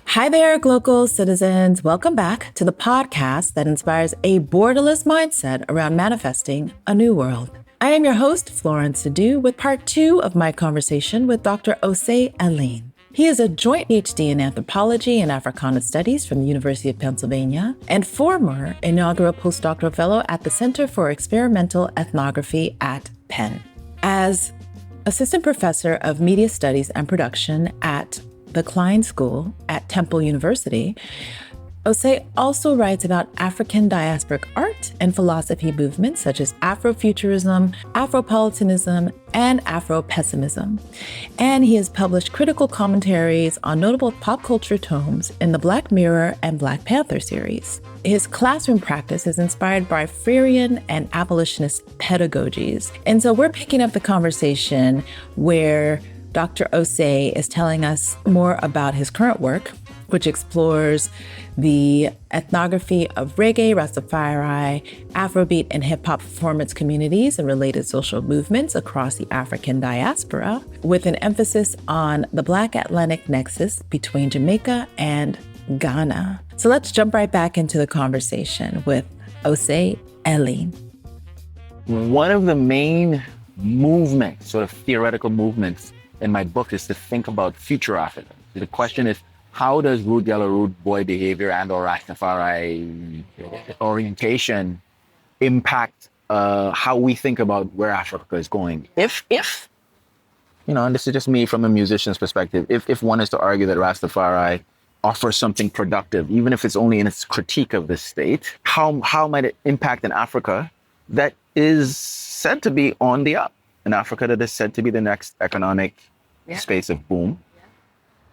Hi there, Glocal citizens. Welcome back to the podcast that inspires a borderless mindset around manifesting a new world. I am your host, Florence Sadu, with part 2 of my conversation with Dr. Osei Alleyne. He is a joint PhD in anthropology and Africana studies from the University of Pennsylvania and former inaugural postdoctoral fellow at the Center for Experimental Ethnography at Penn. As assistant professor of media studies and production at the Klein School at Temple University, Osei also writes about African diasporic art and philosophy movements such as Afrofuturism, Afropolitanism, and Afropessimism. And he has published critical commentaries on notable pop culture tomes in the Black Mirror and Black Panther series. His classroom practice is inspired by Freirean and abolitionist pedagogies. And so we're picking up the conversation where Dr. Osei is telling us more about his current work, which explores the ethnography of reggae, Rastafari, Afrobeat, and hip-hop performance communities and related social movements across the African diaspora, with an emphasis on the Black Atlantic nexus between Jamaica and Ghana. So let's jump right back into the conversation with Osei Alleyne. One of the main movements, sort of theoretical movements in my book is to think about future Africa. The question is, how does Root Yellow Root Boy behavior and or Rastafari orientation impact how we think about where Africa is going? If and this is just me from a musician's perspective, if one is to argue that Rastafari offers something productive, even if it's only in its critique of the state, how might it impact an Africa that is said to be on the up? An Africa that is said to be the next economic space of boom.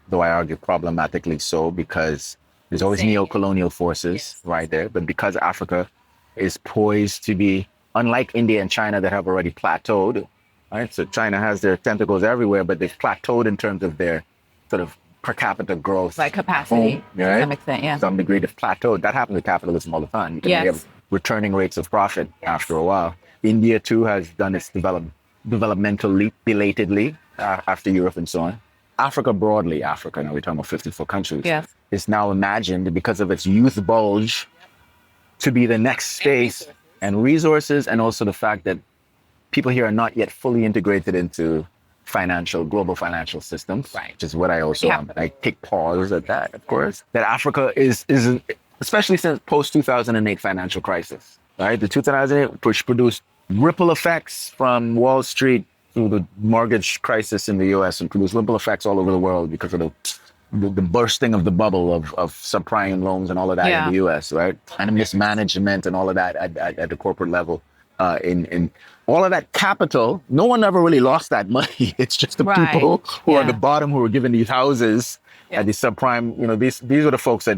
Though I argue problematically so, because there's always neo-colonial forces right there. But because Africa is poised to be, unlike India and China that have already plateaued, right? So China has their tentacles everywhere, but they've plateaued in terms of their sort of per capita growth. Like capacity, right? To some extent, yeah. To some degree, they've plateaued. That happens with capitalism all the time. You have returning rates of profit after a while. India, too, has done its developmental leap belatedly after Europe and so on. Africa broadly, now we're talking about 54 countries, is now imagined because of its youth bulge to be the next space and resources, and also the fact that people here are not yet fully integrated into global financial systems, which is what I also am. I take pause at that, of course, that Africa is especially since post-2008 financial crisis, right? The 2008, which produced ripple effects from Wall Street through the mortgage crisis in the US and produced ripple effects all over the world because of the bursting of the bubble of subprime loans and all of that in the US, right? And mismanagement and all of that at the corporate level. In all of that capital, no one ever really lost that money. It's just the people who are at the bottom who were given these houses at the subprime. These are the folks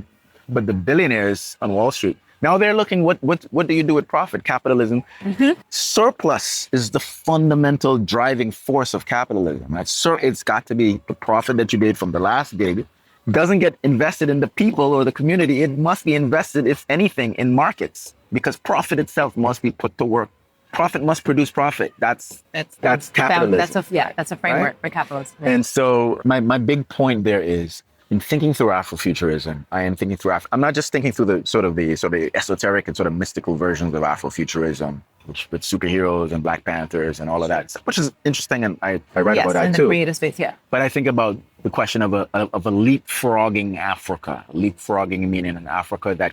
but the billionaires on Wall Street. Now they're looking, what do you do with profit? Capitalism. Mm-hmm. Surplus is the fundamental driving force of capitalism. Right? It's got to be the profit that you made from the last gig doesn't get invested in the people or the community. It must be invested, if anything, in markets, because profit itself must be put to work. Profit must produce profit. That's capitalism. That's a framework for capitalism. Yeah. And so my big point there is, in thinking through Afrofuturism, I am thinking through I'm not just thinking through the sort of esoteric and sort of mystical versions of Afrofuturism, with superheroes and Black Panthers and all of that, which is interesting, and I write about that too. In the creative space, But I think about the question of a leapfrogging Africa, leapfrogging meaning an Africa that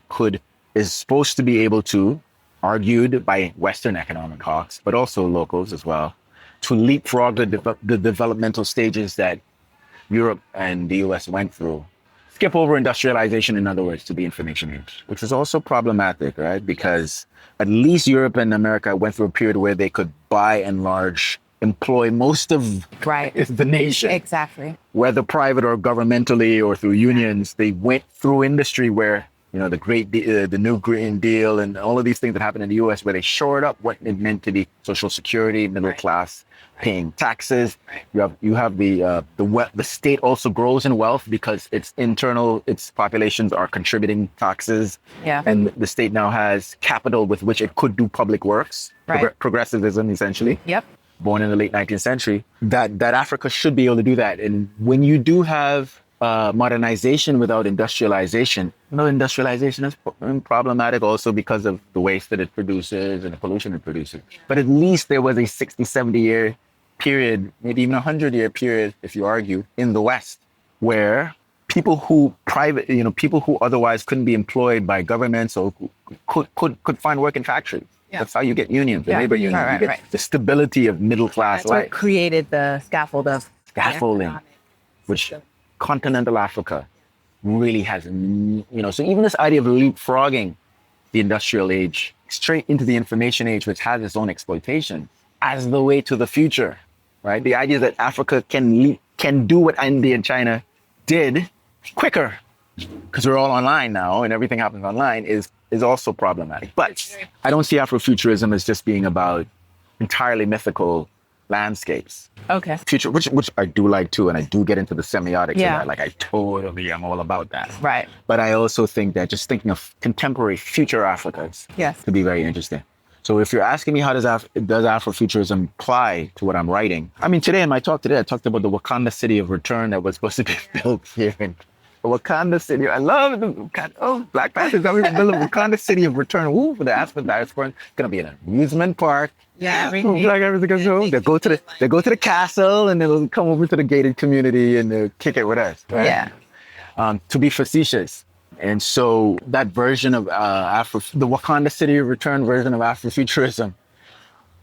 is supposed to be able to, argued by Western economic hawks, but also locals as well, to leapfrog the developmental stages that Europe and the US went through. Skip over industrialization, in other words, to the information age, which is also problematic, right? Because at least Europe and America went through a period where they could, by and large, employ most of the nation. Exactly. Whether private or governmentally or through unions, they went through industry where, the new Green Deal and all of these things that happened in the US, where they shored up what it meant to be Social Security, middle class, paying taxes. You have the state also grows in wealth because its populations are contributing taxes. Yeah. And the state now has capital with which it could do public works. Right. Progressivism, essentially. Yep. born in the late 19th century, that Africa should be able to do that. And when you do have modernization without industrialization, industrialization is problematic also because of the waste that it produces and the pollution it produces. But at least there was a 60, 70-year period, maybe even 100-year period, if you argue, in the West, where people who otherwise couldn't be employed by governments or could find work in factories. Yeah. That's how you get unions, the labor unions. You get the stability of middle class life. That's what created the scaffolding, which continental Africa really has. So even this idea of leapfrogging the industrial age straight into the information age, which has its own exploitation, as the way to the future, right? The idea that Africa can do what India and China did quicker, because we're all online now and everything happens online, is also problematic. But I don't see Afrofuturism as just being about entirely mythical landscapes. Okay. Future, which I do like too, and I do get into the semiotics of that. Like I'm all about that. Right. But I also think that just thinking of contemporary future Africas could be very interesting. So if you're asking me how does Afrofuturism apply to what I'm writing? I mean, today in my talk I talked about the Wakanda City of Return that was supposed to be built here in Wakanda City. I love Black Panthers. Build a Wakanda City of Return. Ooh, for the African diaspora. It's gonna be an amusement park. Yeah, everything. Like everything goes home. They go to the castle and they'll come over to the gated community and they'll kick it with us. Right? Yeah. To be facetious. And so that version of the Wakanda City of Return version of Afrofuturism,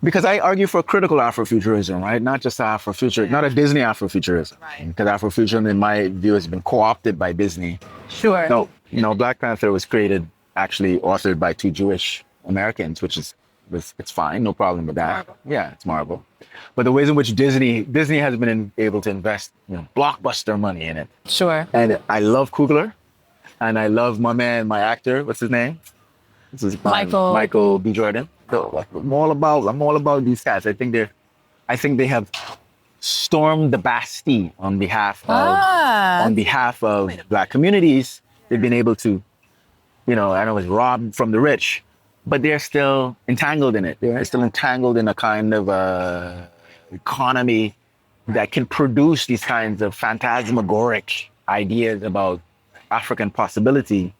because I argue for critical Afrofuturism, right? Not just Afrofuturism, not a Disney Afrofuturism. Right. Because Afrofuturism, in my view, has been co-opted by Disney. Sure. No, Black Panther was actually authored by two Jewish Americans, which is, it's fine, no problem with that. Marvel. Yeah, it's Marvel. But the ways in which Disney has been able to invest blockbuster money in it. Sure. And I love Coogler. And I love my actor, what's his name? This is Michael B. Jordan. So I'm all about these guys. I think they have stormed the Bastille on behalf of Black communities. They've been able to, I know it's robbed from the rich, but they're still entangled in it. They're still entangled in a kind of economy that can produce these kinds of phantasmagoric ideas about African possibility,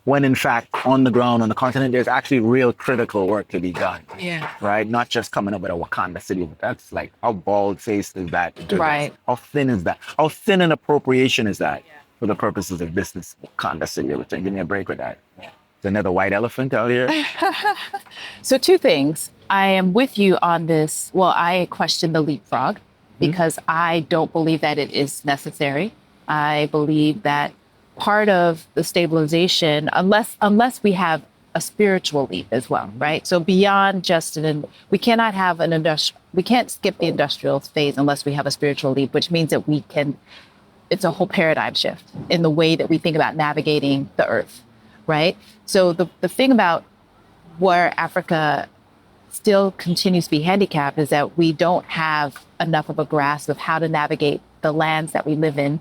when in fact on the ground, on the continent, there's actually real critical work to be done. Yeah. Right? Not just coming up with a Wakanda City. That's like, how bald-faced is that? Right. How thin is that? How thin an appropriation is that for the purposes of business? Wakanda City, give me a break with that. Yeah. There's another white elephant out here. So two things. I am with you on this. Well, I question the leapfrog because I don't believe that it is necessary. I believe that part of the stabilization, unless we have a spiritual leap as well, right? So beyond just we cannot have we can't skip the industrial phase unless we have a spiritual leap, which means that it's a whole paradigm shift in the way that we think about navigating the earth, right? So the thing about where Africa still continues to be handicapped is that we don't have enough of a grasp of how to navigate the lands that we live in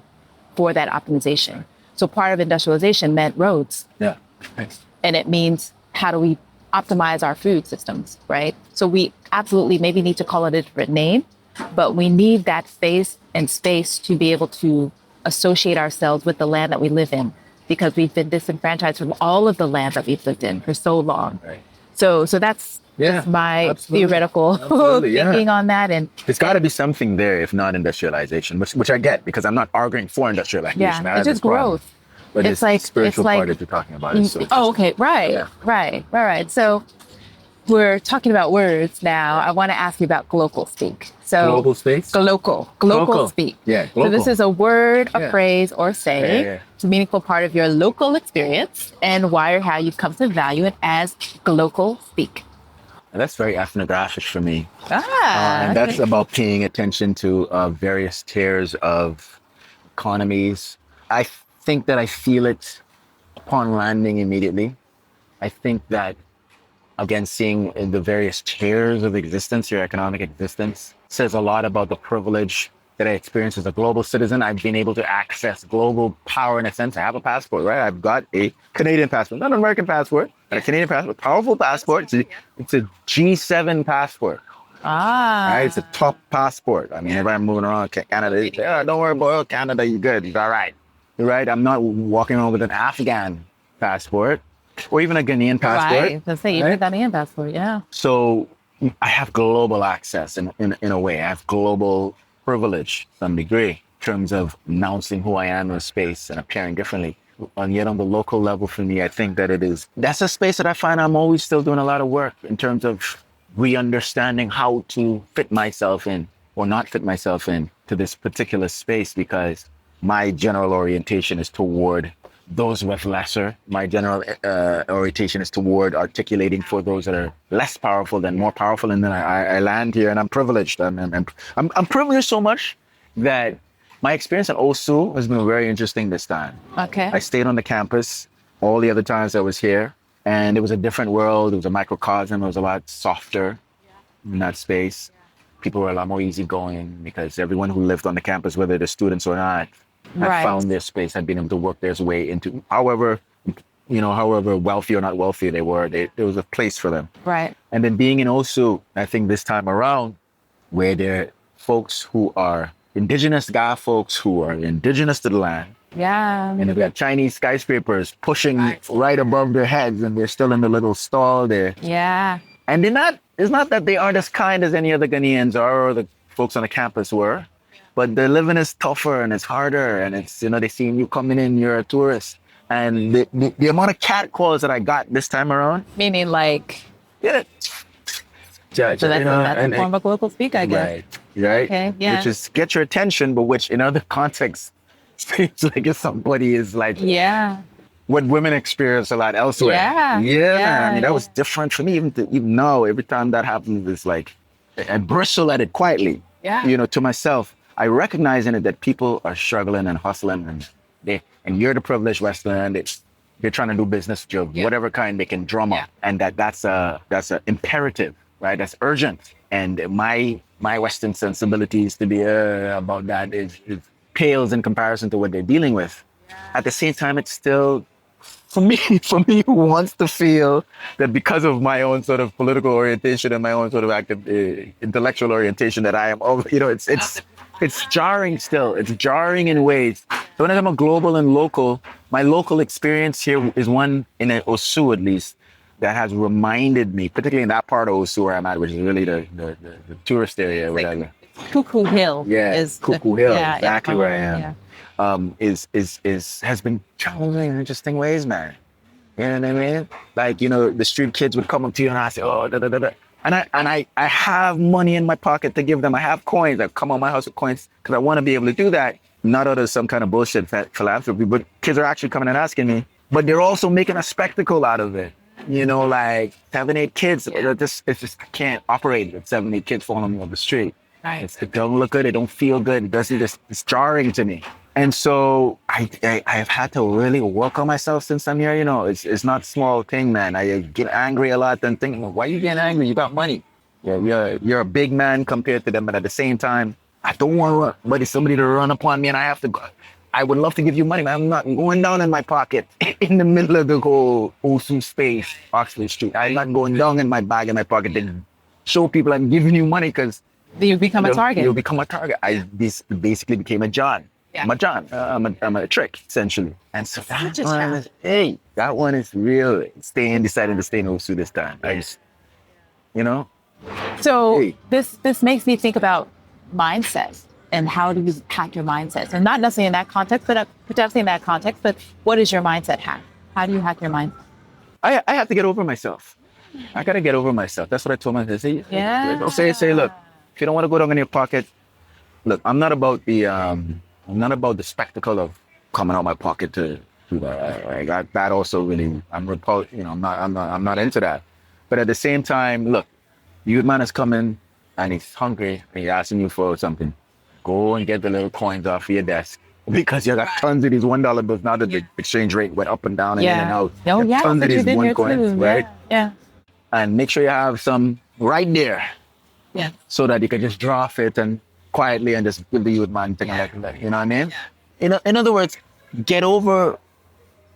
for that optimization. So part of industrialization meant roads. Yeah. Nice. And it means how do we optimize our food systems, right? So we absolutely maybe need to call it a different name, but we need that phase and space to be able to associate ourselves with the land that we live in, because we've been disenfranchised from all of the land that we've lived in for so long. Right. So that's my theoretical thinking on that. And there's got to be something there, if not industrialization, which I get, because I'm not arguing for industrialization. Yeah, it's just growth. But it's like spiritual part that you're talking about. Okay, right, right. So we're talking about words now. I want to ask you about glocal speak. So global space? Glocal speak. Yeah, glocal. So this is a word, a phrase, or saying. It's a meaningful part of your local experience and why or how you've come to value it as glocal speak. And that's very ethnographic for me. And that's about paying attention to various tiers of economies. I think that I feel it upon landing immediately. I think that, again, seeing in the various tiers of existence, your economic existence, says a lot about the privilege that I experience as a global citizen. I've been able to access global power in a sense. I have a passport, right? I've got a Canadian passport, not an American passport, but a Canadian passport, powerful passport. It's a G7 passport. Right? It's a top passport. I mean, if I'm moving around Canada, they say, oh, don't worry about Canada, you're good. You're all right. You're right. I'm not walking around with an Afghan passport or even a Ghanaian passport. Right. Let's say even a Ghanaian passport, yeah. So I have global access in a way. I have global privilege to some degree in terms of announcing who I am in a space and appearing differently. And yet on the local level for me, I think that that's a space that I find I'm always still doing a lot of work in terms of re-understanding how to fit myself in or not fit myself in to this particular space, because my general orientation is toward those with lesser. My general orientation is toward articulating for those that are less powerful than more powerful. And then I land here and I'm privileged. I'm privileged so much that my experience at OSU has been very interesting this time. Okay. I stayed on the campus all the other times I was here, and it was a different world. It was a microcosm. It was a lot softer in that space. People were a lot more easygoing because everyone who lived on the campus, whether they're students or not, had found their space, had been able to work their way into however wealthy or not wealthy they were, there was a place for them. Right. And then being in OSU, I think this time around, where there are folks who are indigenous Ga folks who are indigenous to the land. Yeah. And they've got Chinese skyscrapers pushing right above their heads, and they're still in the little stall there. Yeah. And it's not that they aren't as kind as any other Ghanaians are or the folks on the campus were, but the living is tougher and it's harder, and it's, they see you coming in, you're a tourist. And the amount of cat calls that I got this time around. Meaning like? Yeah. So that's a form of local speak, I guess. Right. Okay, yeah. Which is get your attention, but which in other contexts seems like if somebody is like, what women experience a lot elsewhere. Yeah. I mean, that was different for me. Even now, every time that happens, it's like, I bristle at it quietly. Yeah. To myself, I recognize in it that people are struggling and hustling, and you're the privileged Westerner, they're trying to do business of whatever kind they can drum up, and that's a imperative, right? That's urgent. And my Western sensibilities to be about that is pales in comparison to what they're dealing with. At the same time, it's still, for me who wants to feel that because of my own sort of political orientation and my own sort of active intellectual orientation that I am, it's jarring still. It's jarring in ways. So when I'm a global and local, my local experience here is one in OSU at least, that has reminded me, particularly in that part of OSU where I'm at, which is really the tourist area. Like Cuckoo Hill. Yeah, Cuckoo Hill, exactly where I am. Yeah. Has been challenging in interesting ways, man. You know what I mean? Like, the street kids would come up to you and I say, oh, da da da da. And I have money in my pocket to give them. I have coins. I come on my house with coins because I want to be able to do that. Not out of some kind of bullshit philanthropy, but kids are actually coming and asking me. But they're also making a spectacle out of it. Like 7, 8 kids. It's just I can't operate with 7, 8 kids following me on the street. Right. It don't look good. It don't feel good. It's jarring to me. And so I've had to really work on myself since I'm here. It's not a small thing, man. I get angry a lot and think, why are you getting angry? You got money. You're a big man compared to them. But at the same time, I don't want somebody to run upon me and I have to go. I would love to give you money, but I'm not going down in my pocket in the middle of the whole OSU space, Oxford Street. I'm not going down in my bag in my pocket to show people I'm giving you money because you become a target. You become a target. I basically became a John. Yeah. I'm a John. I'm a trick, essentially. And so that one is real. Deciding to stay in OSU this time. So this makes me think about mindset. And how do you hack your mindset? And not necessarily in that context, but definitely in that context. But what is your mindset hack? How do you hack your mindset? I have to get over myself. I got to get over myself. That's what I told myself. Say, look, if you don't want to go down in your pocket, look, I'm not about the spectacle of coming out my pocket to that also really, I'm repulsed. I'm not into that. But at the same time, look, youth man is coming and he's hungry and he's asking you for something. Go and get the little coins off your desk because you got tons of these $1 bills. Now that the exchange rate went up and down and in and out. Tons of these one coins, right? Yeah. And make sure you have some right there. Yeah. So that you can just draw it and quietly and just give the youth man thing like that. You know what I mean? Yeah. In other words, get over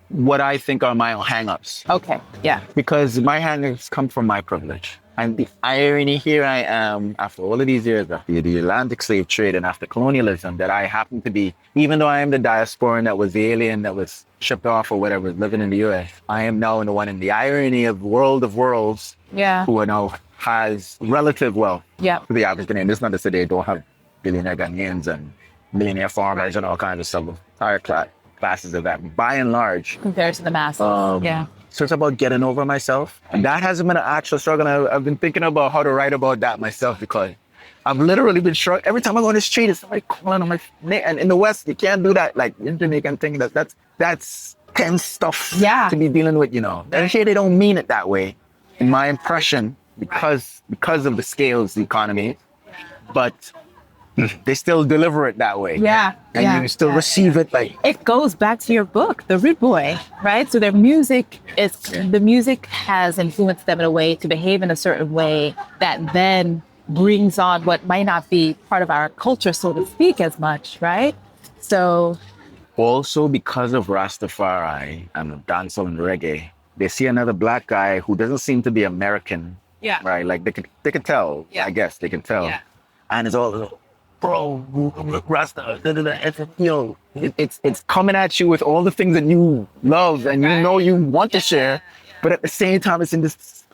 what I think are my hang-ups. Okay. Yeah. Because my hang-ups come from my privilege. And the irony here I am, after all of these years, after the Atlantic slave trade and after colonialism, that I happen to be, even though I am the diasporan that was the alien that was shipped off or whatever, living in the US, I am now the one in the irony of world of worlds who are now has relative wealth to the average Ghanaian. This is not to say they don't have billionaire Ghanaians and millionaire farmers and all kinds of stuff, higher classes of that. By and large, compared to the masses. So it's about getting over myself. And that hasn't been an actual struggle. And I've been thinking about how to write about that myself because I've literally been struggling. Every time I go on the street, it's somebody calling on my name. And in the West, you can't do that. Like in Jamaican thing, that's tense stuff to be dealing with, you know. And here they don't mean it that way, in my impression, because of the scales, the economy. But they still deliver it that way. And you still receive it like... It goes back to your book, The Rude Boy, right? So the music has influenced them in a way to behave in a certain way that then brings on what might not be part of our culture, so to speak, as much, right? So... Also, because of Rastafari and dancehall and reggae, they see another black guy who doesn't seem to be American, right? Like they can tell, I guess they can tell. And it's all... Bro, Rasta, it's coming at you with all the things that you love and you know you want to share, but at the same time, it's in this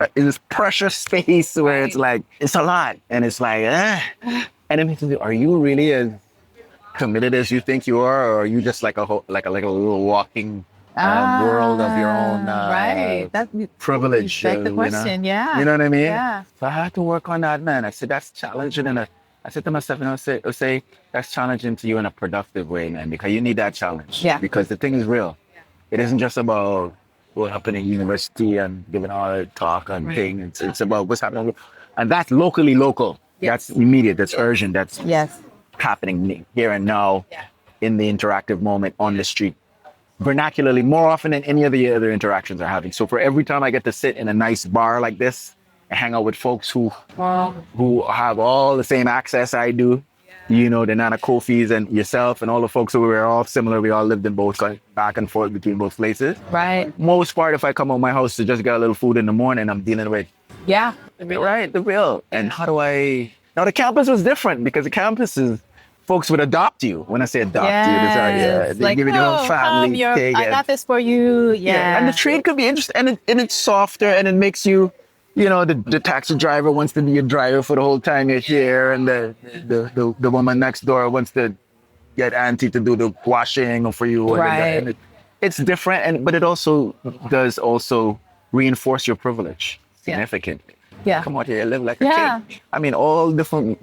precious space where it's like it's a lot, and it's like, and it makes me think, are you really as committed as you think you are, or are you just like a little walking world of your own privilege? That's the question, You know what I mean? Yeah. So I had to work on that, man. I said that's challenging, and I said to myself, say that's challenging to you in a productive way, man, because you need that challenge. Because the thing is real. It isn't just about going up in a university and giving all the talk and thing. It's about what's happening. And that's locally local. That's immediate. That's urgent. That's happening here and now in the interactive moment on the street. Vernacularly, more often than any of the other interactions are having. So for every time I get to sit in a nice bar like this, hang out with folks who have all the same access I do, you know, the Nana Kofis and yourself and all the folks who were all similar. We all lived in both, back and forth between both places. Right. Most part, if I come out my house to just get a little food in the morning, I'm dealing with the real. And how do I... Now the campus was different because the campus is folks would adopt you. When I say adopt you, they give you their own family. I got this for you. And the trade could be interesting, and it's softer, and it makes you... You know, the taxi driver wants to be your driver for the whole time you're here, and the woman next door wants to get auntie to do the washing for you. And it's different, but it also does reinforce your privilege significantly. Come out here, live like a king. I mean, all different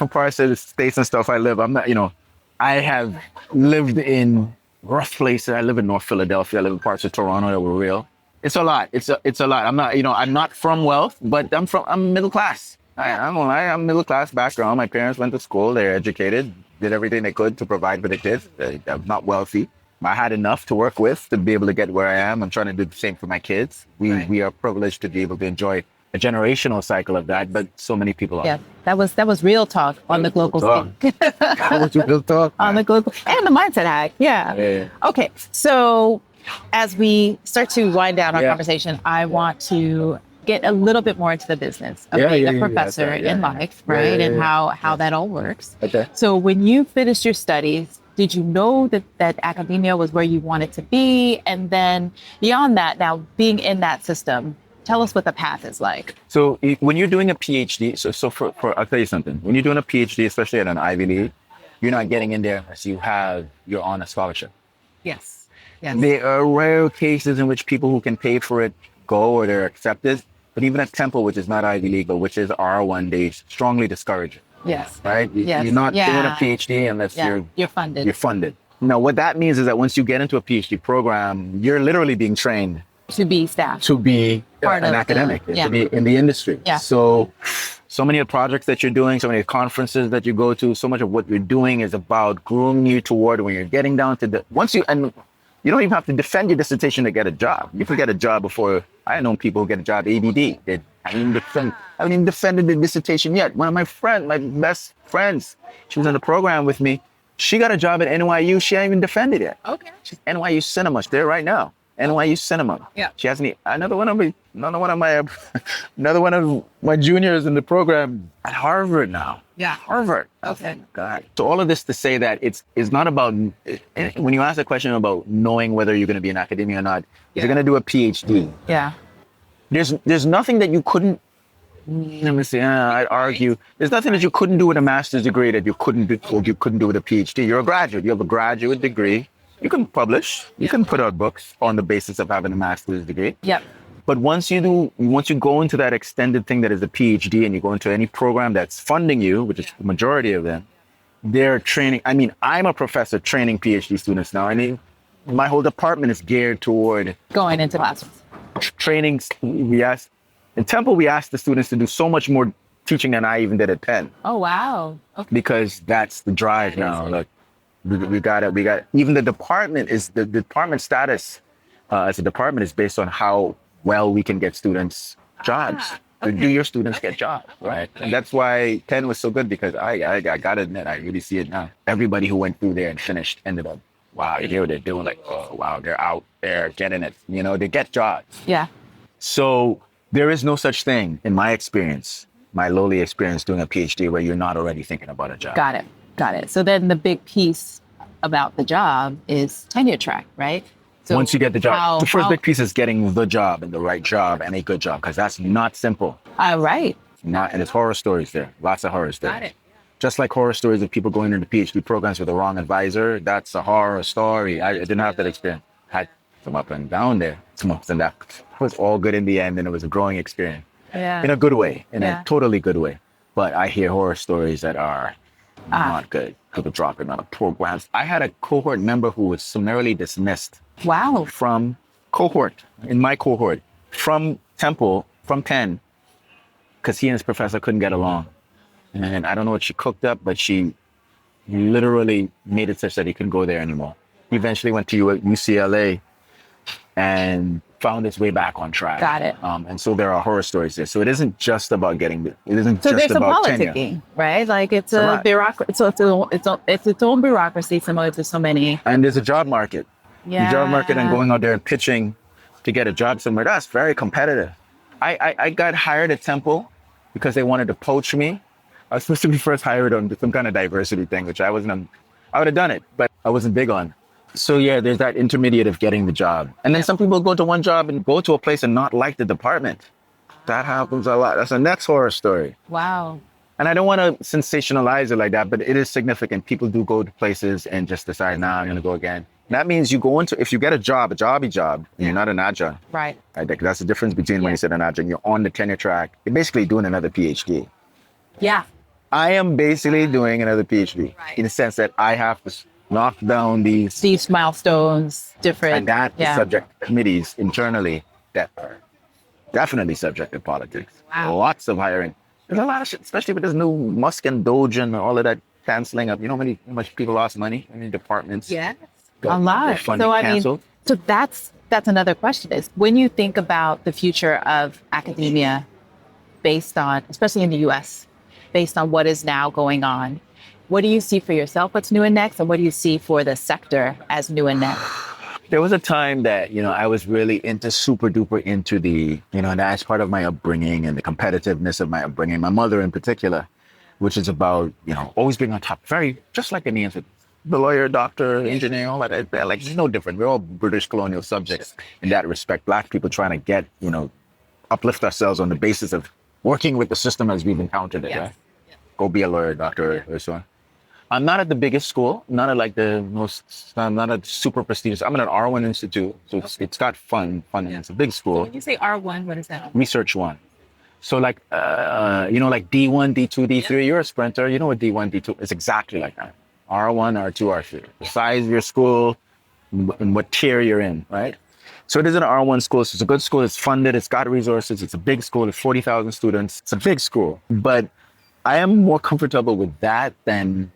parts of the states and stuff I live. I'm not, you know, I have lived in rough places. I live in North Philadelphia. I live in parts of Toronto that were real. It's a lot. It's a lot. I'm not, I'm not from wealth, but I'm middle class. I'm gonna lie, I'm middle class background. My parents went to school. They're educated, did everything they could to provide for the kids. I'm not wealthy. I had enough to work with to be able to get where I am. I'm trying to do the same for my kids. We are privileged to be able to enjoy a generational cycle of that, but so many people are. Yeah, that was real talk on the Glocal thing. That was real talk. On the Glocal and the Mindset Hack. Yeah. Okay, so as we start to wind down our conversation, I want to get a little bit more into the business of being a professor in life, right? And how that all works. Okay. So when you finished your studies, did you know that academia was where you wanted to be? And then beyond that, now being in that system, tell us what the path is like. So when you're doing a PhD, so for I'll tell you something. When you're doing a PhD, especially at an Ivy League, you're not getting in there unless you're on a scholarship. Yes. There are rare cases in which people who can pay for it go or they're accepted. But even at Temple, which is not Ivy League, but which is R1, they strongly discourage it. Yes. Right? You're not doing a PhD unless you're funded. You're funded. Now, what that means is that once you get into a PhD program, you're literally being trained to be staff, to be an academic, to be in the industry. So many of the projects that you're doing, so many of the conferences that you go to, so much of what you're doing is about grooming you toward when you're getting down to you don't even have to defend your dissertation to get a job. You can get a job before. I know people who get a job ABD. I haven't even defended the dissertation yet. One of my best friends, she was in the program with me. She got a job at NYU. She ain't even defended it. Okay. She's NYU Cinema. She's there right now. NYU Cinema. Yeah. She has me. Another one of my juniors in the program at Harvard now. Yeah. Harvard. Okay. God. So all of this to say that it's not about, when you ask a question about knowing whether you're going to be in academia or not, if you're going to do a PhD, Yeah. there's nothing that you couldn't, let me see, I'd argue, there's nothing that you couldn't do with a master's degree that you couldn't do with a PhD. You're a graduate. You have a graduate degree. You can publish. You can put out books on the basis of having a master's degree. Yep. But once you go into that extended thing that is a PhD and you go into any program that's funding you, which is the majority of them, they're training. I mean, I'm a professor training PhD students now. I mean, my whole department is geared toward Going into classes. training. In Temple, we asked the students to do so much more teaching than I even did at Penn. Oh, wow. Okay. Because that's the drive now. Like, we got even the department status as a department is based on how well we can get students jobs. Okay. Do your students get jobs, right? And that's why Penn was so good, because I gotta admit, I really see it now. Everybody who went through there and finished ended up, wow, you hear what they're doing, like, oh, wow, they're out there getting it. You know, they get jobs. Yeah. So there is no such thing, in my experience, my lowly experience, doing a PhD where you're not already thinking about a job. Got it. So then the big piece about the job is tenure track, right? So once you get the job, the first big piece is getting the job and the right job and a good job, because that's not simple. Right. And there's horror stories there, lots of horror stories. Got it. Just like horror stories of people going into PhD programs with the wrong advisor, that's a horror story. I didn't have that experience. I had some up and down there, some ups and downs. It was all good in the end, and it was a growing experience. Yeah. In a good way, in a totally good way. But I hear horror stories that are not good. People dropping out of programs. I had a cohort member who was summarily dismissed. Wow. From my cohort, from Temple, from Penn, because he and his professor couldn't get along. And I don't know what she cooked up, but she literally made it such that he couldn't go there anymore. He eventually went to UCLA and found his way back on track. Got it. And so there are horror stories there. So it isn't just about tenure. So there's some politicking, right? Like it's a bureaucracy. So it's its own bureaucracy, similar to so many. And there's a job market. Yeah. The job market, and going out there and pitching to get a job somewhere, that's very competitive. I got hired at Temple because they wanted to poach me. I was supposed to be first hired on some kind of diversity thing, which I would have done it, but I wasn't big on. So yeah, there's that intermediate of getting the job. And then some people go to one job and go to a place and not like the department. That happens a lot. That's the next horror story. Wow. And I don't want to sensationalize it like that, but it is significant. People do go to places and just decide, I'm going to go again. That means you go into, if you get a jobby job, and you're not an adjunct. Right. I think that's the difference between when you said an adjunct, you're on the tenure track. You're basically doing another PhD. Yeah. I am basically doing another PhD in the sense that I have to knock down these milestones, different. And that is subject to committees internally that are definitely subject to politics. Wow. Lots of hiring. There's a lot of shit, especially with this new Musk and Doge and all of that canceling of, how much people lost money? How many departments? Yeah. A lot. So I mean, so that's another question is, when you think about the future of academia based on, especially in the US, based on what is now going on, what do you see for yourself, what's new and next, and what do you see for the sector as new and next? There was a time that, I was really super duper into the, that's part of my upbringing and the competitiveness of my upbringing, my mother in particular, which is about, always being on top, very, just like any answer. The lawyer, doctor, engineer, all that, like, it's no different. We're all British colonial subjects in that respect. Black people trying to get, uplift ourselves on the basis of working with the system as we've encountered it, right? Yeah. Go be a lawyer, doctor, or so on. I'm not at the biggest school, not at like I'm not at super prestigious. I'm at an R1 institute, so it's got fun. It's a big school. So when you say R1, what is that? Research 1. So like, like D1, D2, D3, you're a sprinter. You know what D1, D2 is exactly like that. R1, R2, R3. The size of your school and what tier you're in, right? So it is an R1 school. So it's a good school. It's funded. It's got resources. It's a big school. It's 40,000 students. It's a big school. But I am more comfortable with that than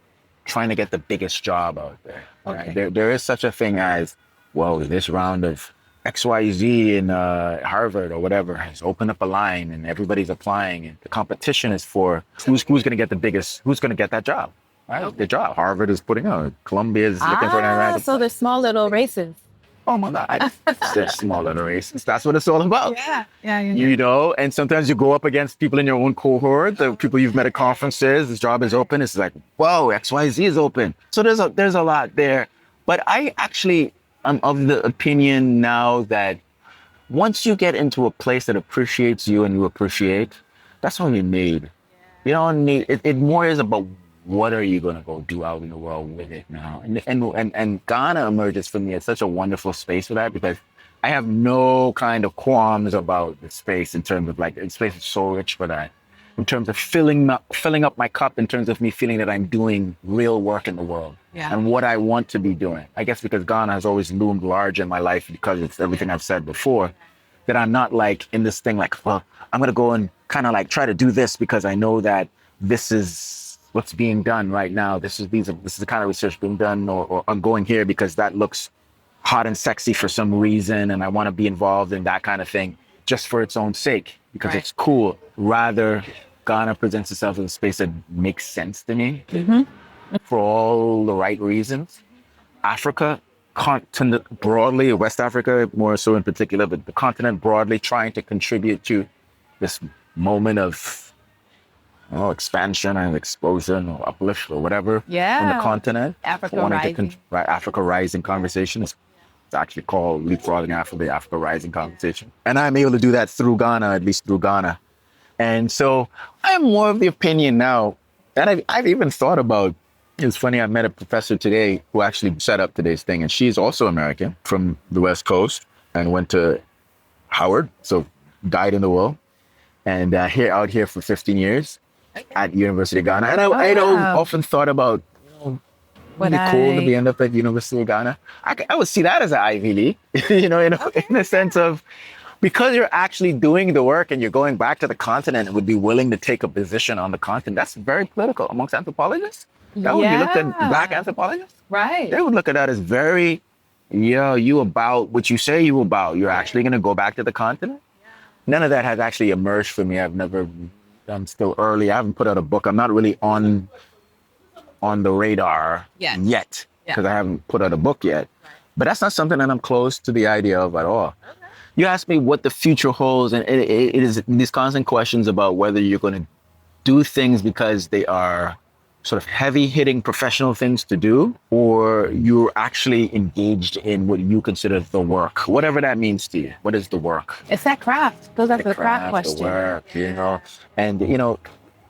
trying to get the biggest job out there. Right? Okay. There is such a thing as, this round of XYZ in Harvard or whatever has opened up a line and everybody's applying. And the competition is for who's going to get who's going to get that job. Right? Okay. The job. Harvard is putting out. Columbia is looking for an advantage. So there's small little races. Oh my God. They're smaller than racists. That's what it's all about. Yeah. You know, and sometimes you go up against people in your own cohort, the people you've met at conferences, this job is open. It's like, whoa, XYZ is open. So there's a lot there. But I actually am of the opinion now that once you get into a place that appreciates you and you appreciate, that's all you need. You don't need it. It more is about what are you gonna go do out in the world with it now. And Ghana emerges for me as such a wonderful space for that because I have no kind of qualms about the space in terms of like the space is so rich for that. In terms of filling up my cup, in terms of me feeling that I'm doing real work in the world and what I want to be doing. I guess because Ghana has always loomed large in my life because it's everything I've said before, that I'm not like in this thing like, well, I'm gonna go and kind of like try to do this because I know that this is what's being done right now. This is the kind of research being done, or I'm going here because that looks hot and sexy for some reason, and I want to be involved in that kind of thing just for its own sake because it's cool. Rather, Ghana presents itself as a space that makes sense to me for all the right reasons. Africa, continent broadly, West Africa more so in particular, but the continent broadly trying to contribute to this moment of expansion and explosion or uplift or whatever on the continent. Africa Rising conversation. It's actually called Leapfrogging Africa, the Africa Rising conversation. And I'm able to do that through Ghana, at least through Ghana. And so I'm more of the opinion now, and I've even thought about, it's funny, I met a professor today who actually set up today's thing, and she's also American from the West Coast and went to Howard, so dyed in the wool, and out here for 15 years at University of Ghana. And I often thought about, would it be cool to end up at University of Ghana? I would see that as an Ivy League, in the sense of, because you're actually doing the work and you're going back to the continent and would be willing to take a position on the continent. That's very political amongst anthropologists. That would be looked at, Black anthropologists. Right. They would look at that as very, you about what you say you about. You're actually going to go back to the continent. None of that has actually emerged for me. I'm still early. I haven't put out a book. I'm not really on the radar yet because I haven't put out a book yet. But that's not something that I'm close to the idea of at all. You ask me what the future holds, and it is these constant questions about whether you're going to do things because they are sort of heavy-hitting professional things to do, or you're actually engaged in what you consider the work, whatever that means to you. What is the work? It's that craft. Goes back to the craft question. The work, and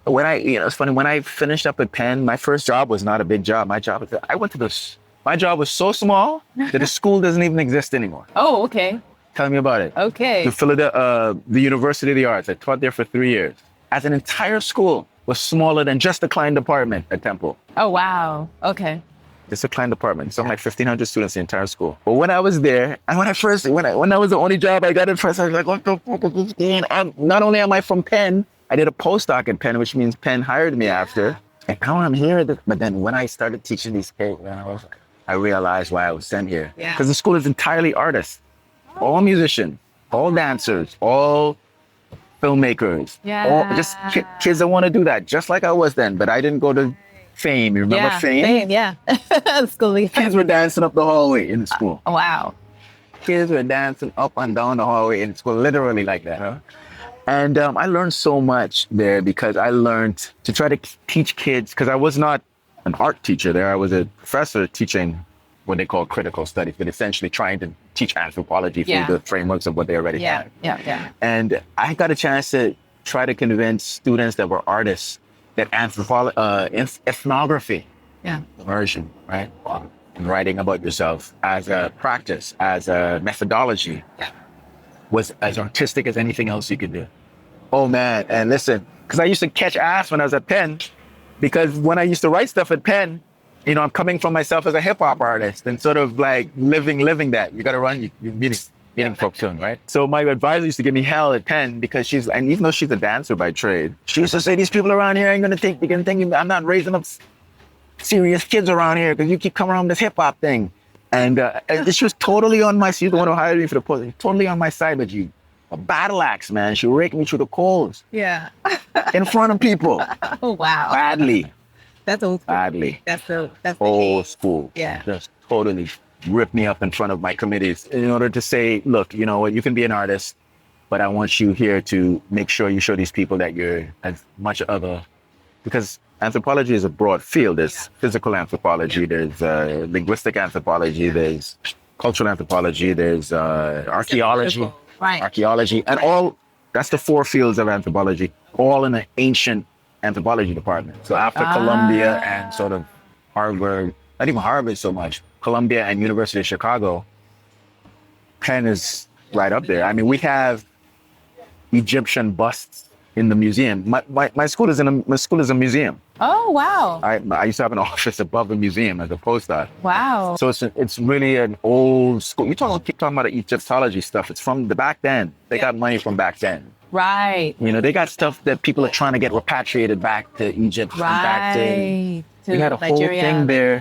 when it's funny, when I finished up at Penn, my first job was not a big job. My job was so small that the school doesn't even exist anymore. Oh, okay. Tell me about it. Okay. The University of the Arts. I taught there for 3 years. As an entire school was smaller than just the Klein department at Temple. Oh, wow. Okay. Just a Klein department. So 1,500 students, the entire school. But when I was there, and when that was the only job I got at first, I was like, what the fuck is this game? Not only am I from Penn, I did a postdoc at Penn, which means Penn hired me after. And now I'm here. But then when I started teaching these kids, I realized why I was sent here. Because the school is entirely artists. All musicians, all dancers, all filmmakers, all just kids that want to do that, just like I was then. But I didn't go to Fame. You remember Fame? School. Kids were dancing up the hallway in the school. Wow. Kids were dancing up and down the hallway in school, literally like that. Huh? And I learned so much there because I learned to try to teach kids, because I was not an art teacher there. I was a professor teaching what they call critical studies, but essentially trying to teach anthropology through the frameworks of what they already had. And I got a chance to try to convince students that were artists that ethnography, immersion, right? And writing about yourself as a practice, as a methodology, was as artistic as anything else you could do. Oh man, and listen, because I used to catch ass when I was at Penn, because when I used to write stuff at Penn, I'm coming from myself as a hip hop artist and sort of like living that. You got to run, you're meeting folks soon, right? So my advisor used to give me hell at Penn because and even though she's a dancer by trade, she used to say, these people around here ain't going to think, you're going to think I'm not raising up serious kids around here because you keep coming around this hip hop thing. And she was totally on my side. She's the one who hired me for the post. Totally on my side, but a battle axe, man. She raked me through the coals. Yeah. In front of people. Oh, wow. Badly. That's old school. Badly. That's old school. Yeah. Just totally rip me up in front of my committees in order to say, look, you know what, you can be an artist, but I want you here to make sure you show these people that you're as much of a, because anthropology is a broad field. There's physical anthropology, there's linguistic anthropology, there's cultural anthropology, there's archaeology, archaeology, and all, that's the 4 fields of anthropology, all in an ancient anthropology department. So after Columbia and sort of Harvard, not even Harvard so much, Columbia and University of Chicago, Penn is right up there. I mean, we have Egyptian busts in the museum. My school is a museum. Oh, wow. I used to have an office above a museum as a postdoc. Wow. So it's really an old school. Keep talking about the Egyptology stuff. It's from the back then. They got money from back then. Right. You know, they got stuff that people are trying to get repatriated back to Egypt. Right. And back to we had a Nigeria, whole thing there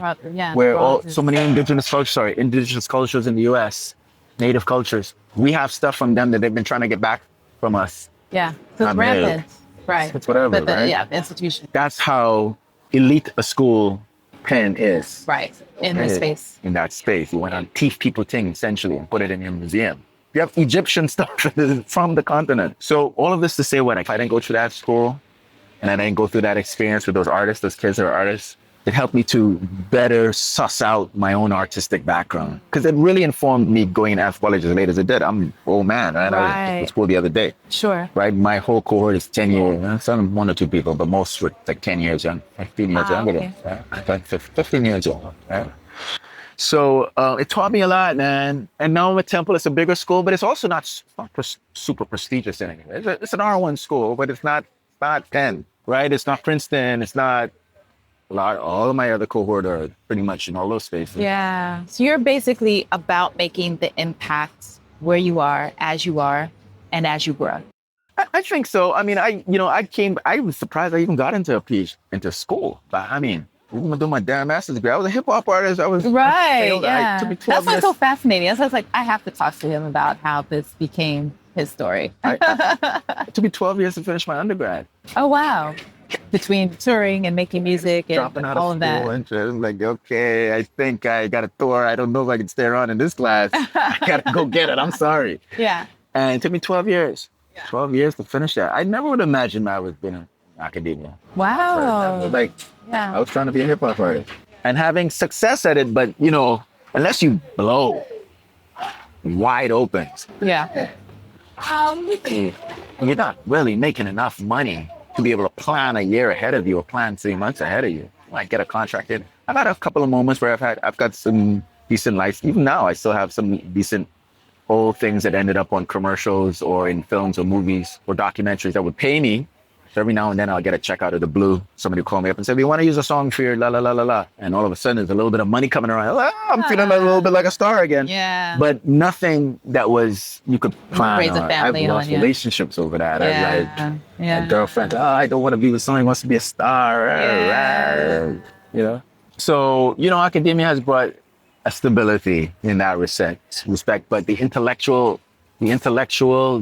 where so many indigenous cultures in the U.S., native cultures, we have stuff from them that they've been trying to get back from us. Yeah. So it's rampant. Right. It's whatever, but right? Yeah, the institution. That's how elite a school Penn is. Right. In this space. In that space. You went on teach people things essentially and put it in your museum. You have Egyptian stuff from the continent. So all of this to say what, if I didn't go through that school and I didn't go through that experience with those artists, those kids that are artists, it helped me to better suss out my own artistic background. Because it really informed me going into anthropology as late as it did. I'm an old man, right? I was at school the other day. Sure. Right? My whole cohort is 10 years, some 1 or 2 people, but most were like 10 years young, 15 years younger. Right? 15 years old, right? So it taught me a lot, man. And now I'm at Temple. It's a bigger school, but it's also not super prestigious anyway. It's an R1 school, but it's not Penn, right? It's not Princeton. It's not all of my other cohort are pretty much in all those spaces. Yeah. So you're basically about making the impact where you are, and as you grow. I think so. I mean, I was surprised I even got into school. But I mean, even doing my damn master's degree, I was a hip hop artist. Right. Yeah. It took me 12 That's what's years. so fascinating. That's why I was like, I have to talk to him about how this became his story. It took me 12 years to finish my undergrad. Oh, wow. Between touring and making music and Dropping out all of of that. school. And I'm like, okay, I think I got a tour. I don't know if I can stay around in this class. I got to go get it. I'm sorry. Yeah. And it took me 12 years. 12 years to finish that. I never would imagine I was being in academia. Wow. I was trying to be a hip hop artist and having success at it, but unless you blow wide open, Yeah. you're not really making enough money to be able to plan a year ahead of you or plan 3 months ahead of you. Like get a contract in. I've had a couple of moments where I've got some decent life. Even now, I still have some decent old things that ended up on commercials or in films or movies or documentaries that would pay me. So every now and then I'll get a check out of the blue. Somebody will call me up and say, we want to use a song for your la la la la la. And all of a sudden there's a little bit of money coming around. I'm feeling a little bit like a star again. Yeah. But nothing that was, you could plan. Raise a family I've lost on you. relationships over that. Yeah. A girlfriend, I don't want to be with someone who wants to be a star. Yeah. So, academia has brought a stability in that respect, but the intellectual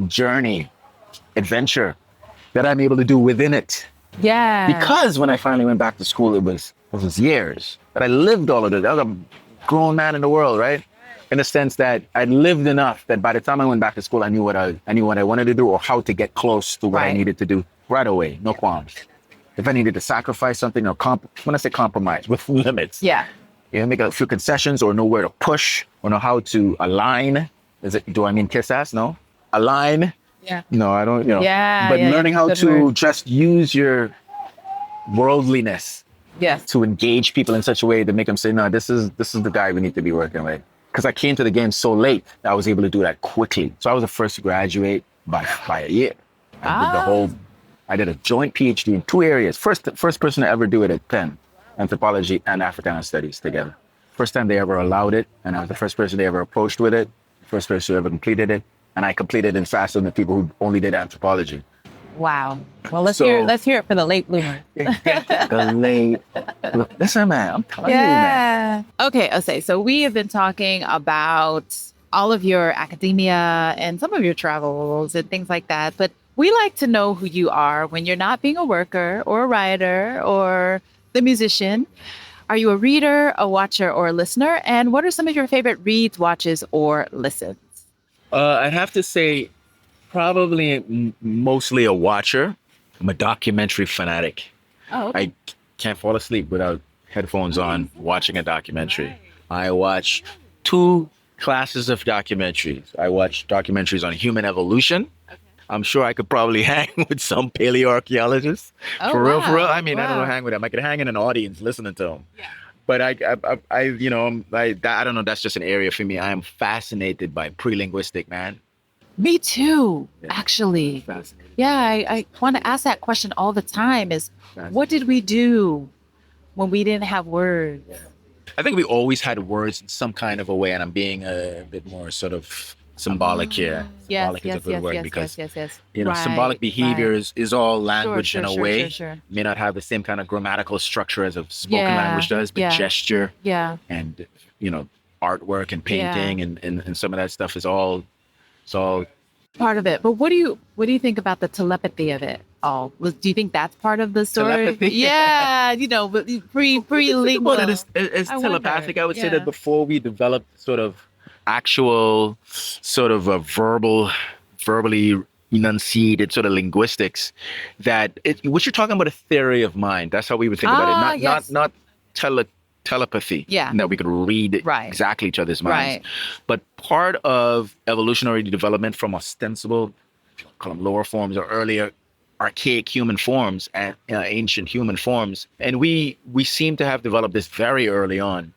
journey, adventure that I'm able to do within it. Yeah. Because when I finally went back to school, it was years that I lived all of it. I was a grown man in the world, right? In the sense that I lived enough that by the time I went back to school, I knew what I wanted to do or how to get close to what I needed to do right away. No qualms. If I needed to sacrifice something or when I say compromise, with limits. Yeah. Make a few concessions or know where to push or know how to align. Do I mean kiss ass? No. Align. Yeah. No, I don't, Yeah. But learning how Good to word. just use your worldliness Yes. to engage people in such a way to make them say, no, this is the guy we need to be working with. Because I came to the game so late, I was able to do that quickly. So I was the first to graduate by a year. I did a joint PhD in 2 areas. First person to ever do it at Penn, anthropology and Africana studies together. First time they ever allowed it, and I was the first person they ever approached with it. First person who ever completed it, and I completed it faster than the people who only did anthropology. Wow. Well, let's hear it for the late bloomer. Listen, man, I'm telling you, man. Okay, Osei. So we have been talking about all of your academia and some of your travels and things like that. But we like to know who you are when you're not being a worker or a writer or the musician. Are you a reader, a watcher, or a listener? And what are some of your favorite reads, watches, or listens? I'd have to say probably mostly a watcher. I'm a documentary fanatic. Oh, okay. I can't fall asleep without headphones on watching a documentary. I watch two classes of documentaries. I watch documentaries on human evolution. I'm sure I could probably hang with some paleoarchaeologists. Oh, For real, for real. wow. I mean, I don't know, Wow. hang with them. I could hang in an audience listening to them. But you know, I don't know. That's just an area for me. I am fascinated by pre-linguistic, man. Me too, actually. Fascinated. Yeah, I want to ask that question all the time is what did we do when we didn't have words? I think we always had words in some kind of a way, and I'm being a bit more sort of symbolic here. Yes, Symbolic is a yes, good yes, word yes, because yes, yes, yes. you know, Right, symbolic behavior right. is all language Sure, in a sure, way. sure, sure. May not have the same kind of grammatical structure as a spoken Yeah, language does, but yeah. gesture Yeah, and you know, artwork and Yeah. painting and some of that stuff is all it's all part of it. But what do you think about the telepathy of it all? Do you think that's part of the story? Telepathy? Yeah, but pre-lingual. Well, it's I telepathic. wonder. I would say Yeah. that before we developed sort of actual sort of a verbally enunciated sort of linguistics, that what you're talking about a theory of mind. That's how we would think about it. Not Yes. not telepathy. Yeah. That we could read Right. exactly each other's minds. Right. But part of evolutionary development from ostensible, call them lower forms or earlier archaic human forms and ancient human forms, and we seem to have developed this very early on,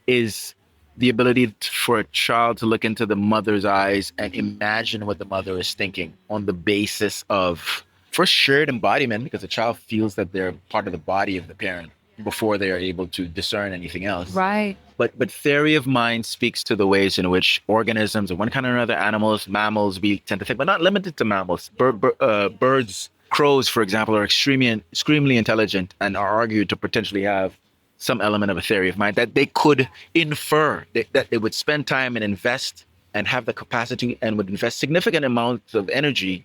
is the ability for a child to look into the mother's eyes and imagine what the mother is thinking on the basis of first shared embodiment, because the child feels that they're part of the body of the parent before they are able to discern anything else. Right. But theory of mind speaks to the ways in which organisms of one kind or another, animals, mammals, we tend to think, but not limited to mammals. Birds, crows, for example, are extremely intelligent and are argued to potentially have some element of a theory of mind that they could infer, that they would spend time and invest and have the capacity and would invest significant amounts of energy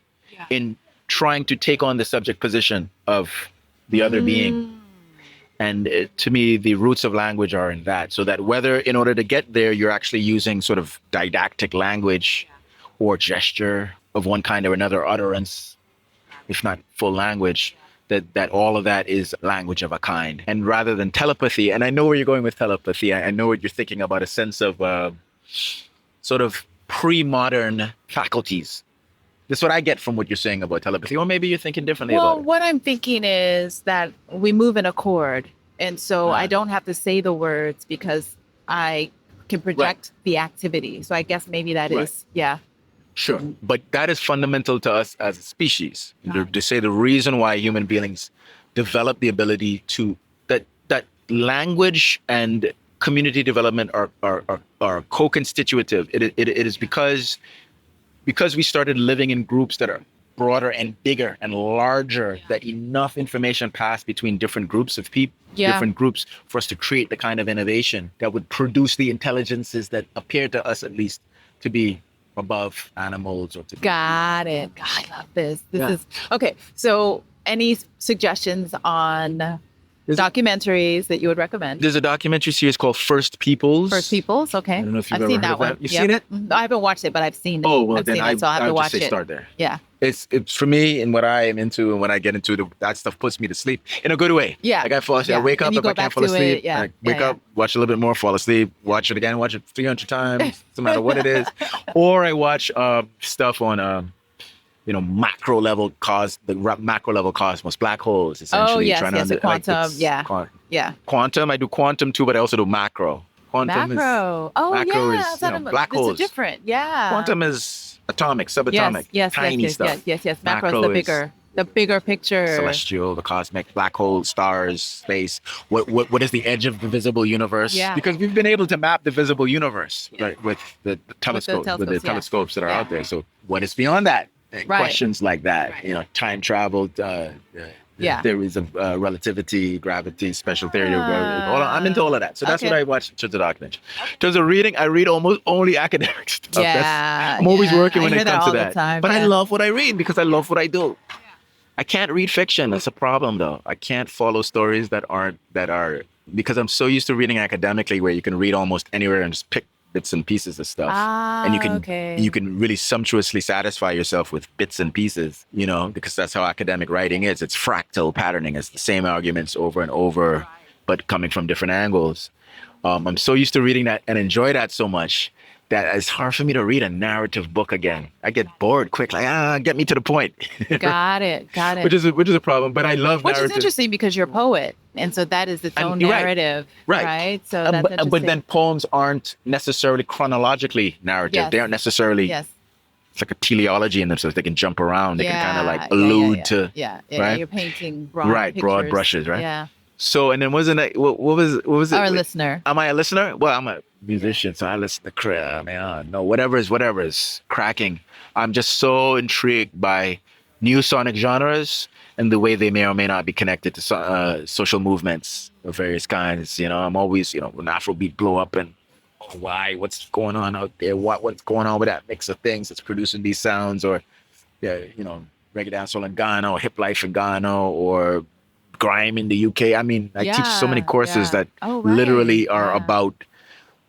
in trying to take on the subject position of the other being. And to me, the roots of language are in that. So that whether in order to get there, you're actually using sort of didactic language or gesture of one kind or another, utterance, if not full language, that all of that is language of a kind. And rather than telepathy, and I know where you're going with telepathy, I know what you're thinking about, a sense of sort of pre-modern faculties. That's what I get from what you're saying about telepathy, or maybe you're thinking differently Well, about it. what I'm thinking is that we move in accord. And so I don't have to say the words because I can project the activity. So I guess maybe that is, Sure. But that is fundamental to us as a species. To say the reason why human beings develop the ability to, that language and community development are co-constitutive. It is because we started living in groups that are broader and bigger and larger, that enough information passed between different groups of people, different groups, for us to create the kind of innovation that would produce the intelligences that appear to us, at least, to be above animals or to be. Got it. God, I love this. This is okay. So any suggestions on documentaries that you would recommend? There's a documentary series called First Peoples. First Peoples, okay. I don't know if you've I've ever seen heard that of one. that. You've seen it? No, I haven't watched it, but I've seen it. Oh, well, I've then seen it, so I have to would watch just say it. start there. Yeah. It's for me, and what I am into, and when I get into that stuff puts me to sleep in a good way. Yeah. Like I fall asleep, I Yeah. wake And up, you if go I can't back fall to it. asleep, Yeah. I wake Yeah, up, watch a little bit more, fall asleep, watch it again, watch it 300 times, no matter what it is. Or I watch stuff on macro level macro level cosmos, black holes, essentially. Oh, yes, trying yes, to the quantum, yeah. Quantum, I do quantum too, but I also do macro. Quantum Macro. macro yeah. is black holes. It's different. Yeah. Quantum is atomic, subatomic, yes, tiny yes, stuff. Yes. Macro is the bigger picture. Celestial, the cosmic, black hole, stars, space. What is the edge of the visible universe? Yeah. Because we've been able to map the visible universe, right, with the telescopes that are out there. So what is beyond that? And questions like that, time travel, theories of relativity, gravity, special theory of gravity. I'm into all of that. So that's what I watch in terms of documentary. In terms of reading, I read almost only academic stuff. I'm always working when it comes to that. But I love what I read because I love what I do. I can't read fiction. That's a problem, though. I can't follow stories that are because I'm so used to reading academically where you can read almost anywhere and just pick bits and pieces of stuff. And you can really sumptuously satisfy yourself with bits and pieces, you know, because that's how academic writing is. It's fractal patterning. It's the same arguments over and over, but coming from different angles. I'm so used to reading that and enjoy that so much that it's hard for me to read a narrative book again. I get bored quick, like, get me to the point. Got it. Which is a problem, but I love narrative. Which is interesting because you're a poet, and so that is its own narrative, right? So that's interesting. But then poems aren't necessarily chronologically narrative. Yes. They aren't necessarily. Yes. It's like a teleology in them, so they can jump around. They can kind of like allude to. Yeah. Right? You're painting broad pictures. Broad brushes, right? Yeah. So, and then wasn't it? What was it? Our listener. Am I a listener? Well, I'm a musician, so I listen to whatever is cracking. I'm just so intrigued by new sonic genres and the way they may or may not be connected to social movements of various kinds. You know, I'm always, when Afrobeat blow up and why? What's going on out there? What's going on with that mix of things that's producing these sounds, or reggae dancehall in Ghana, or hip life in Ghana, or grime in the UK. I mean, I teach so many courses that literally are about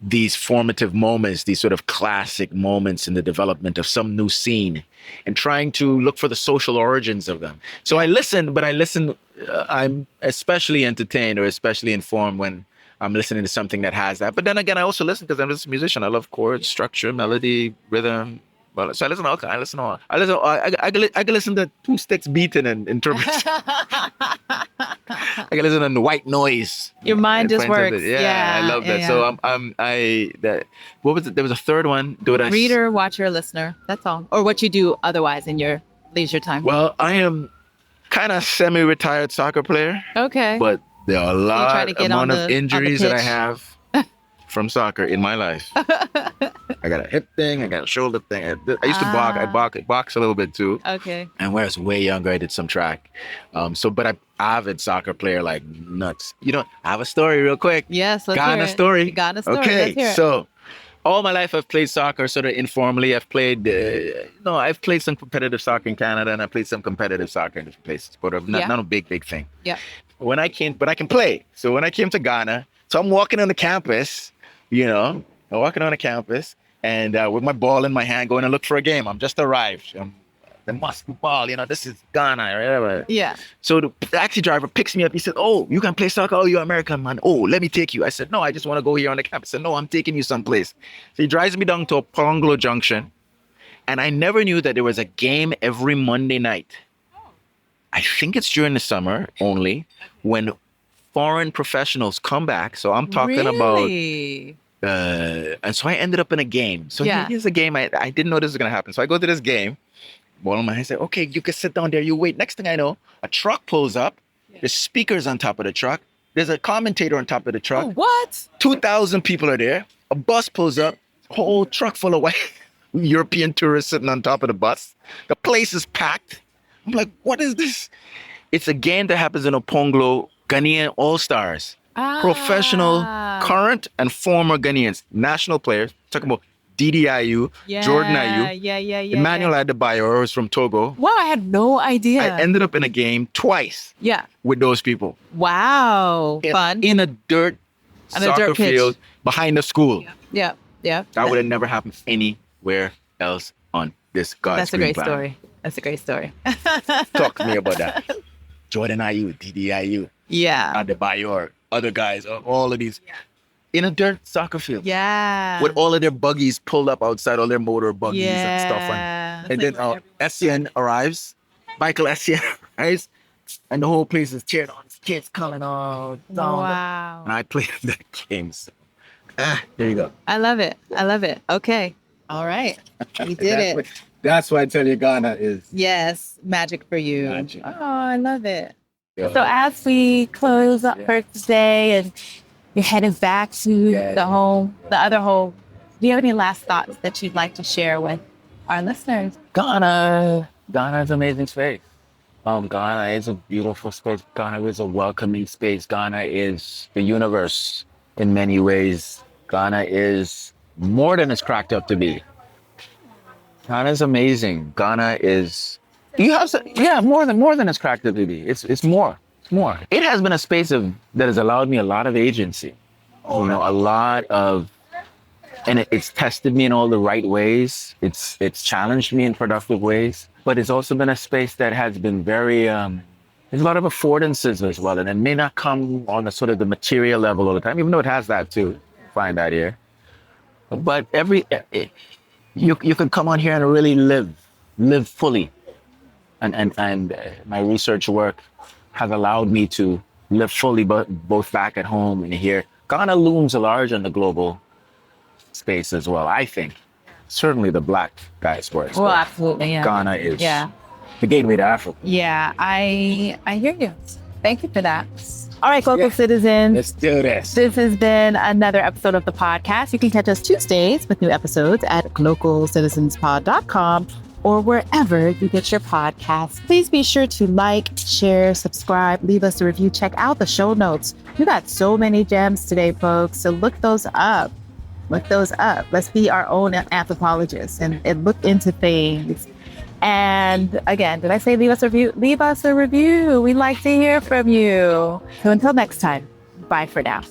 these formative moments, these sort of classic moments in the development of some new scene, and trying to look for the social origins of them. So I listen, I'm especially entertained or especially informed when I'm listening to something that has that. But then again, I also listen because I'm just a musician. I love chords, structure, melody, rhythm. Well, so I listen to all kinds. I can listen to two sticks beating and interpret. I can listen to white noise. Your mind just works. Yeah, I love that. So what was it? There was a third one. Reader, watcher, listener. That's all. Or what you do otherwise in your leisure time. Well, I am kind of semi-retired soccer player. Okay. But there are a amount of injuries that I have from soccer in my life. I got a hip thing, I got a shoulder thing. I used to box a little bit too. Okay. And when I was way younger, I did some track. But I'm avid soccer player like nuts. I have a story real quick. Yes, let's Ghana hear it. story. Ghana story. Okay, let's hear it. So all my life I've played soccer sort of informally. I've played, I've played some competitive soccer in Canada, and I played some competitive soccer in different places, but not a big thing. Yeah. But I can play. So when I came to Ghana, so I'm walking on the campus, I'm walking on the campus and with my ball in my hand, going to look for a game. I'm just arrived. The musky ball, this is Ghana or whatever. Yeah. So the taxi driver picks me up. He said, "Oh, you can play soccer? Oh, you're American, man. Oh, let me take you." I said, "No, I just want to go here on the campus." He said, "No, I'm taking you someplace." So he drives me down to Ponglo Junction. And I never knew that there was a game every Monday night. I think it's during the summer only, when foreign professionals come back. So I'm talking about, and so I ended up in a game. So here's a game. I didn't know this was going to happen. So I go to this game, ball in my hand, say, "Okay, you can sit down there. You wait." Next thing I know, a truck pulls up. There's speakers on top of the truck. There's a commentator on top of the truck. Oh, what? 2,000 people are there. A bus pulls up, whole truck full of white European tourists sitting on top of the bus. The place is packed. I'm like, what is this? It's a game that happens in Oponglo, Ghanaian All-Stars. Professional, current and former Ghanaians, national players. Talking about DDIU, Jordan Ayew, Emmanuel Adebayor was from Togo. Wow, I had no idea. I ended up in a game twice with those people. Wow, fun. In a dirt soccer field behind the school. Yeah. That would have never happened anywhere else on this God's green planet. That's a great story. Talk to me about that. Jordan Ayew, DDIU. Yeah. Adebayor, other guys, all of these. In a dirt soccer field. Yeah. With all of their buggies pulled up outside, all their motor buggies and stuff. And then Essien arrives. Michael Essien arrives. And the whole place is cheered on. Kids coming on. Wow. And I played that game. So, there you go. I love it. Okay. All right. We did it. That's why I tell you Ghana is. Yes. Magic for you. Magic. Oh, I love it. Yeah. So as we close up for today and you're heading back to the other home, do you have any last thoughts that you'd like to share with our listeners? Ghana is an amazing space. Ghana is a beautiful space. Ghana is a welcoming space. Ghana is the universe in many ways. Ghana is more than it's cracked up to be. Ghana is amazing. Ghana is more than it's cracked up to be. It's more. more. It has been a space that has allowed me a lot of agency, a lot of, and it's tested me in all the right ways. It's challenged me in productive ways, but it's also been a space that has been very, there's a lot of affordances as well. And it may not come on the sort of the material level all the time, even though it has that too. Find that here. But you can come on here and really live fully. And my research work has allowed me to live fully, both back at home and here. Ghana looms large in the global space as well, I think. Certainly the Black diaspora. Well, absolutely, yeah. Ghana is the gateway to Africa. Yeah, I hear you. Thank you for that. All right, Glocal citizens. Let's do this. This has been another episode of the podcast. You can catch us Tuesdays with new episodes at glocalcitizenspod.com or wherever you get your podcasts. Please be sure to like, share, subscribe, leave us a review. Check out the show notes. We got so many gems today, folks. So look those up. Look those up. Let's be our own anthropologists and look into things. And again, did I say leave us a review? Leave us a review. We'd like to hear from you. So until next time, bye for now.